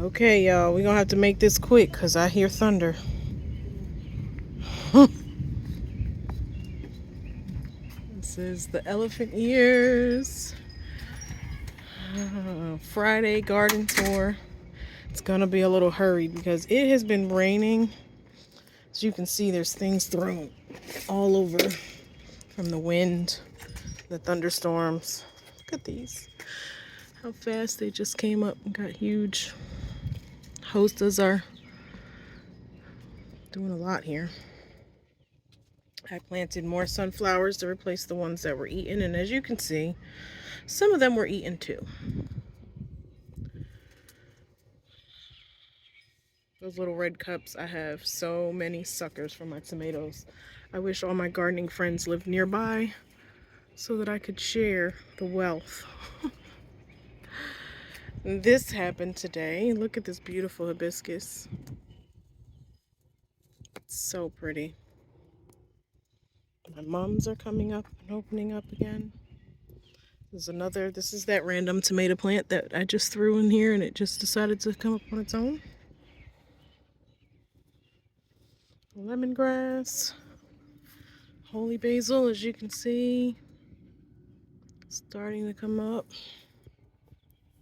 Okay, y'all, we're gonna have to make this quick because I hear thunder. This is the elephant ears Friday garden tour. It's gonna be a little hurried because it has been raining. As you can see, there's things thrown all over from the wind, the thunderstorms. Look at these. How fast they just came up and got huge. Hostas are doing a lot here. I planted more sunflowers to replace the ones that were eaten, and as you can see, some of them were eaten too. Those little red cups, I have so many suckers for my tomatoes. I wish all my gardening friends lived nearby so that I could share the wealth. This happened today. Look at this beautiful hibiscus. It's so pretty. My mums are coming up and opening up again. This is that random tomato plant that I just threw in here and it just decided to come up on its own. Lemongrass, holy basil, as you can see, starting to come up.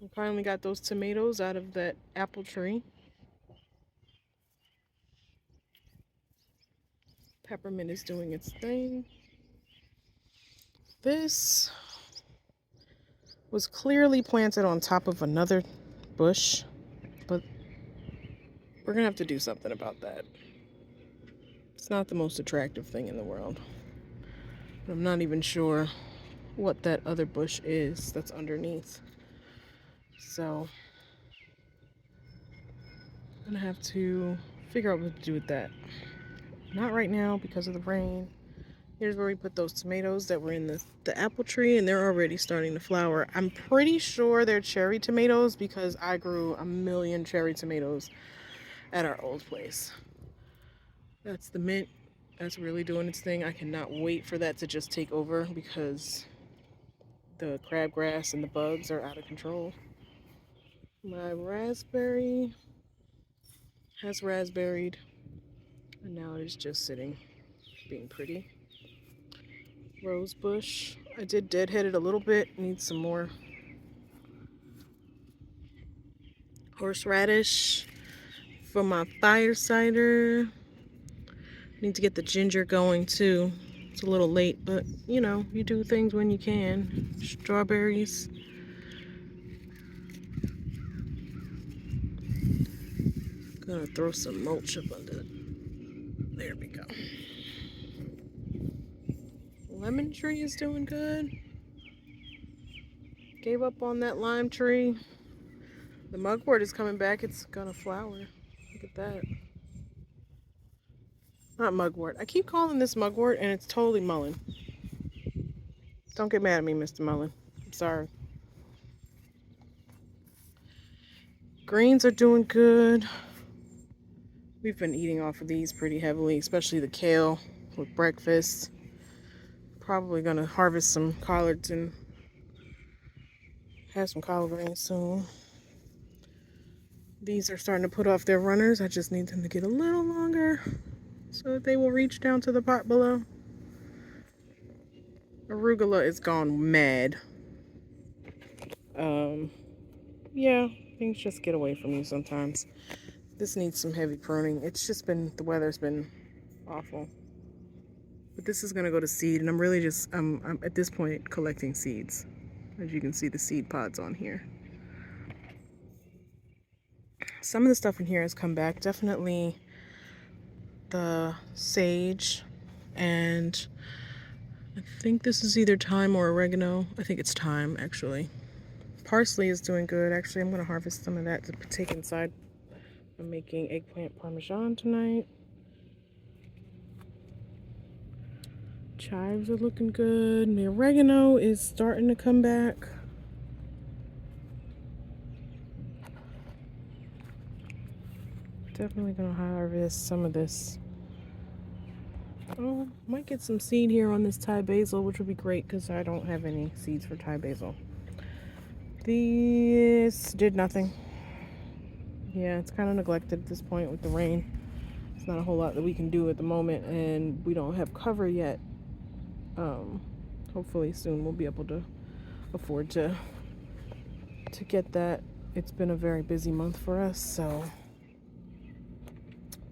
We finally got those tomatoes out of that apple tree. Peppermint is doing its thing. This was clearly planted on top of another bush, but we're gonna have to do something about that. It's not the most attractive thing in the world. But I'm not even sure what that other bush is that's underneath. So I'm gonna have to figure out what to do with that. Not right now because of the rain. Here's where we put those tomatoes that were in the apple tree, and they're already starting to flower. I'm pretty sure they're cherry tomatoes because I grew a million cherry tomatoes at our old place. That's the mint. That's really doing its thing. I cannot wait for that to just take over because the crabgrass and the bugs are out of control. My raspberry has raspberried, and now it is just sitting, being pretty. Rose bush. I did deadhead it a little bit. Needs some more. Horseradish for my fire cider. Need to get the ginger going too. It's a little late, but you know, you do things when you can. Strawberries. Gonna throw some mulch up under it. There we go. Lemon tree is doing good. Gave up on that lime tree. The mugwort is coming back. It's gonna flower. Look at that. Not mugwort. I keep calling this mugwort and it's totally mullein. Don't get mad at me, Mr. Mullen. I'm sorry. Greens are doing good. We've been eating off of these pretty heavily, especially the kale with breakfast. Probably gonna harvest some collards and have some collard greens soon. These are starting to put off their runners. I just need them to get a little longer so that they will reach down to the pot below. Arugula is gone mad. Yeah, things just get away from you sometimes. This needs some heavy pruning. It's just been, the weather's been awful. But this is gonna go to seed, and I'm really just, I'm at this point collecting seeds. As you can see, the seed pods on here. Some of the stuff in here has come back. Definitely the sage, and I think this is either thyme or oregano. I think it's thyme, actually. Parsley is doing good. Actually, I'm gonna harvest some of that to take inside. I'm making eggplant parmesan tonight. Chives are looking good. The oregano is starting to come back. Definitely gonna harvest some of this. Oh, might get some seed here on this Thai basil, which would be great because I don't have any seeds for Thai basil. This did nothing. Yeah, it's kind of neglected at this point with the rain. It's not a whole lot that we can do at the moment, and we don't have cover yet. Um, Hopefully soon we'll be able to afford to get that. It's been a very busy month for us, so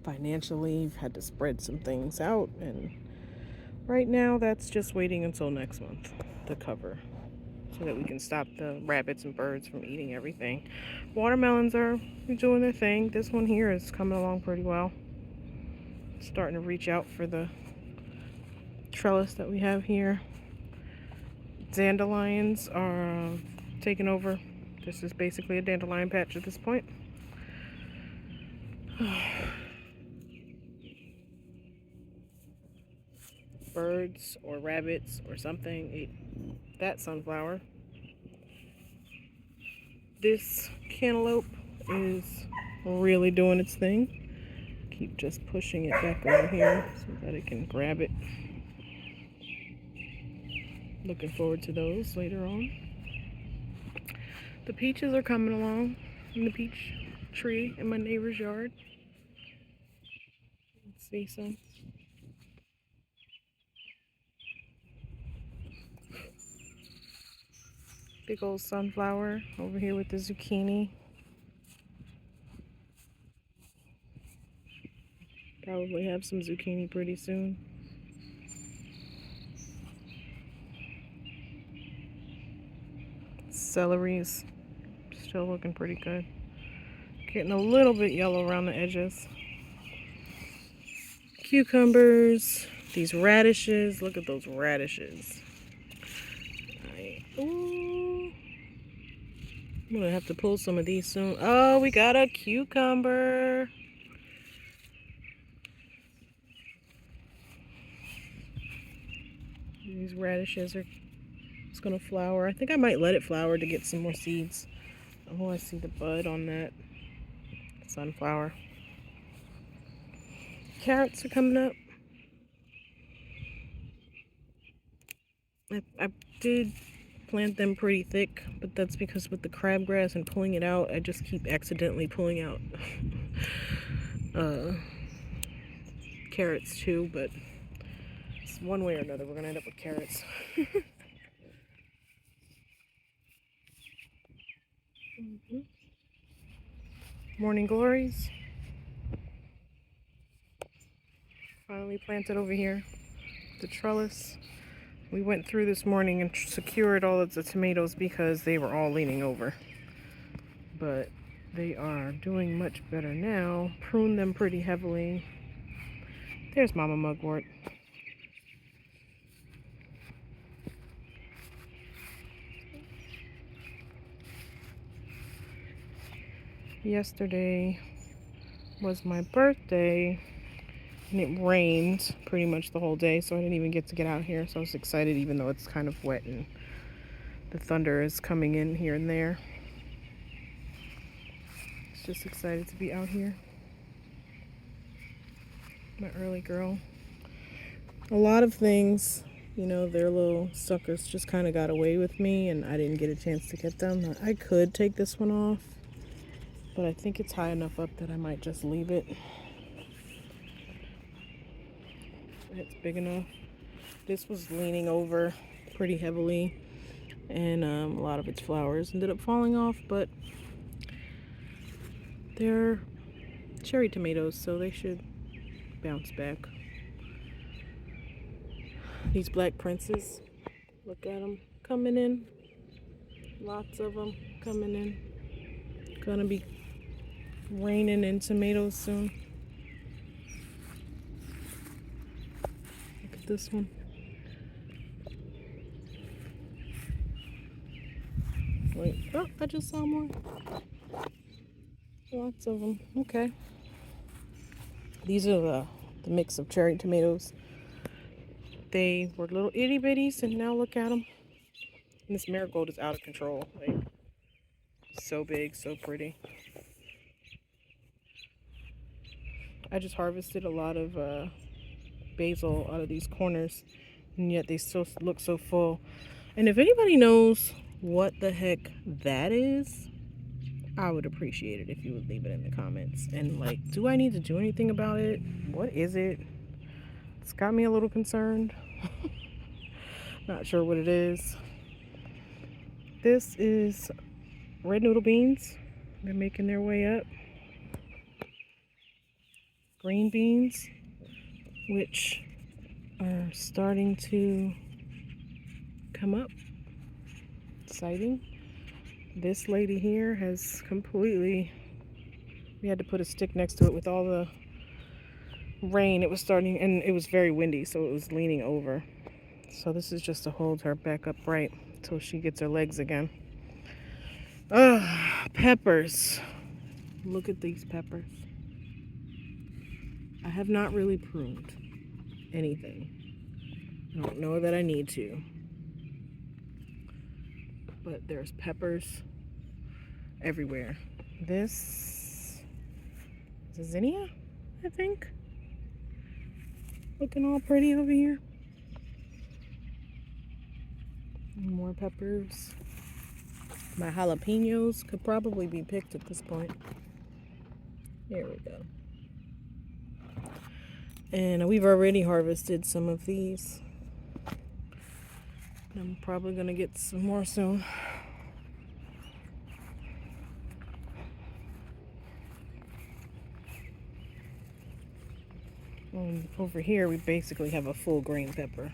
financially we've had to spread some things out, and right now that's just waiting until next month to cover so that we can stop the rabbits and birds from eating everything. Watermelons are doing their thing. This one here is coming along pretty well. Starting to reach out for the trellis that we have here. Dandelions are taking over. This is basically a dandelion patch at this point. Birds or rabbits or something ate that sunflower. This cantaloupe is really doing its thing. Keep just pushing it back over here so that it can grab it. Looking forward to those later on. The peaches are coming along in the peach tree in my neighbor's yard. Let's see some. Big old sunflower over here with the zucchini. Probably have some zucchini pretty soon. Celery's still looking pretty good. Getting a little bit yellow around the edges. Cucumbers, these radishes. Look at those radishes. Ooh. I'm gonna have to pull some of these soon. Oh, we got a cucumber. These radishes are it's gonna flower. I think I might let it flower to get some more seeds. Oh, I see the bud on that sunflower. Carrots are coming up. I did plant them pretty thick, but that's because with the crabgrass and pulling it out, I just keep accidentally pulling out carrots too, but one way or another we're gonna end up with carrots. Morning glories. Finally planted over here. The trellis. We went through this morning and secured all of the tomatoes because they were all leaning over. But they are doing much better now. Pruned them pretty heavily. There's Mama Mugwort. Yesterday was my birthday and it rained pretty much the whole day, so I didn't even get to get out here. So I was excited even though it's kind of wet and the thunder is coming in here and there. Just excited to be out here. My early girl. A lot of things, you know, their little suckers just kind of got away with me and I didn't get a chance to get them. I could take this one off, but I think it's high enough up that I might just leave it. It's big enough. This was leaning over pretty heavily and a lot of its flowers ended up falling off, but they're cherry tomatoes, so they should bounce back. These black princes, look at them coming in. Lots of them coming in. Gonna be raining in tomatoes soon. Look at this one. Wait, oh, I just saw more. Lots of them. Okay. These are the mix of cherry tomatoes. They were little itty bitties, and now look at them. And this marigold is out of control. Like, so big, so pretty. I just harvested a lot of basil out of these corners, and yet they still look so full. And if anybody knows what the heck that is, I would appreciate it if you would leave it in the comments. And like, do I need to do anything about it? What is it? It's got me a little concerned. Not sure what it is. This is red noodle beans. They're making their way up. Green beans, which are starting to come up. Exciting. This lady here has completely, we had to put a stick next to it with all the rain. It was starting, and it was very windy, so it was leaning over. So this is just to hold her back upright until she gets her legs again. Peppers. Look at these peppers. I have not really pruned anything. I don't know that I need to. But there's peppers everywhere. This is a zinnia, I think. Looking all pretty over here. More peppers. My jalapenos could probably be picked at this point. Here we go. And we've already harvested some of these. I'm probably gonna get some more soon. And over here we basically have a full green pepper.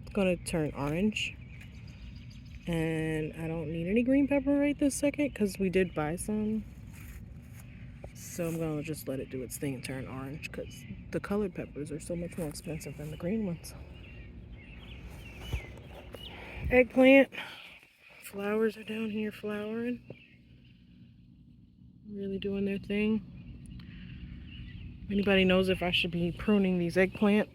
It's gonna turn orange. And I don't need any green pepper right this second because we did buy some. So I'm gonna just let it do its thing and turn orange because the colored peppers are so much more expensive than the green ones. Eggplant. Flowers are down here flowering. Really doing their thing. Anybody knows if I should be pruning these eggplant?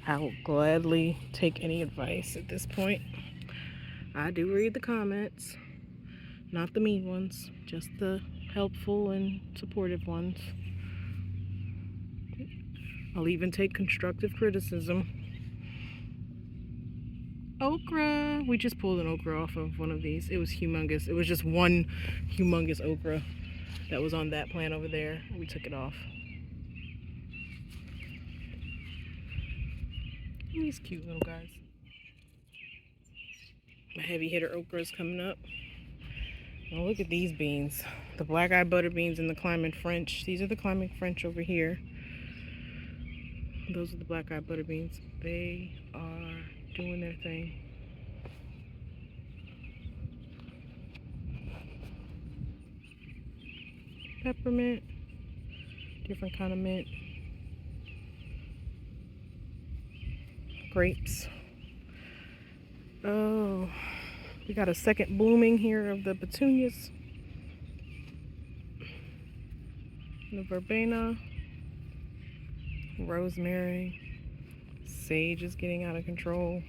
I will gladly take any advice at this point. I do read the comments, not the mean ones, just the helpful and supportive ones. I'll even take constructive criticism. Okra. We just pulled an okra off of one of these. It was humongous. It was just one humongous okra that was on that plant over there. We took it off. These cute little guys. My heavy hitter okra is coming up. Now look at these beans. The black-eyed butter beans and the climbing French. These are the climbing French over here. Those are the black-eyed butter beans. They are doing their thing. Peppermint. Different kind of mint. Grapes. Oh, we got a second blooming here of the petunias. The verbena. Rosemary. Sage is getting out of control.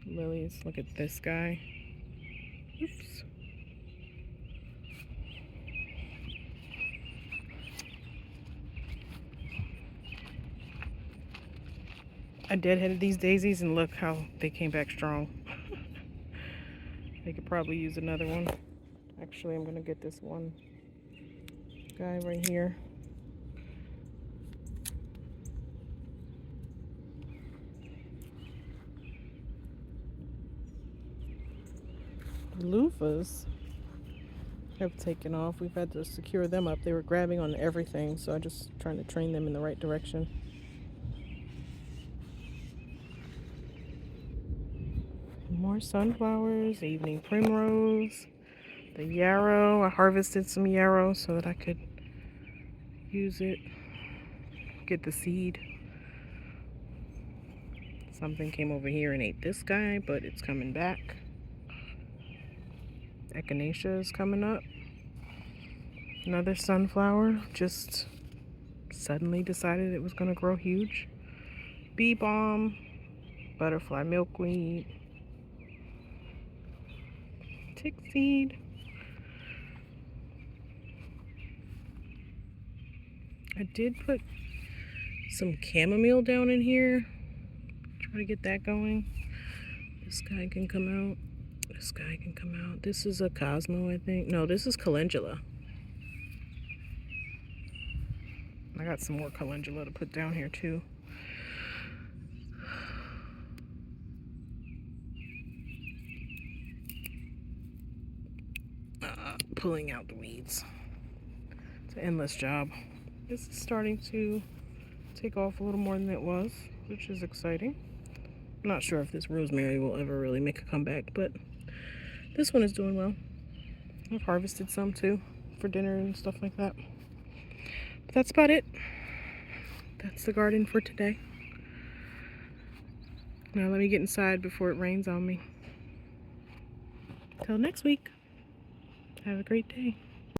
Lilies. Look at this guy. Oops. I deadheaded these daisies and look how they came back strong. They could probably use another one. Actually, I'm gonna get this one guy right here. Loofahs have taken off. We've had to secure them up. They were grabbing on everything, so I'm just trying to train them in the right direction. More sunflowers, evening primrose, the yarrow. I harvested some yarrow so that I could use it, get the seed. Something came over here and ate this guy, but it's coming back. Echinacea is coming up. Another sunflower just suddenly decided it was going to grow huge. Bee balm, butterfly milkweed, tick seed. I did put some chamomile down in here. Try to get that going. This guy can come out. This guy can come out. This is a Cosmo, I think. No, this is calendula. I got some more calendula to put down here too. Pulling out the weeds. It's an endless job. This is starting to take off a little more than it was, which is exciting. I'm not sure if this rosemary will ever really make a comeback, but this one is doing well. I've harvested some too for dinner and stuff like that. But that's about it. That's the garden for today. Now let me get inside before it rains on me. Till next week. Have a great day.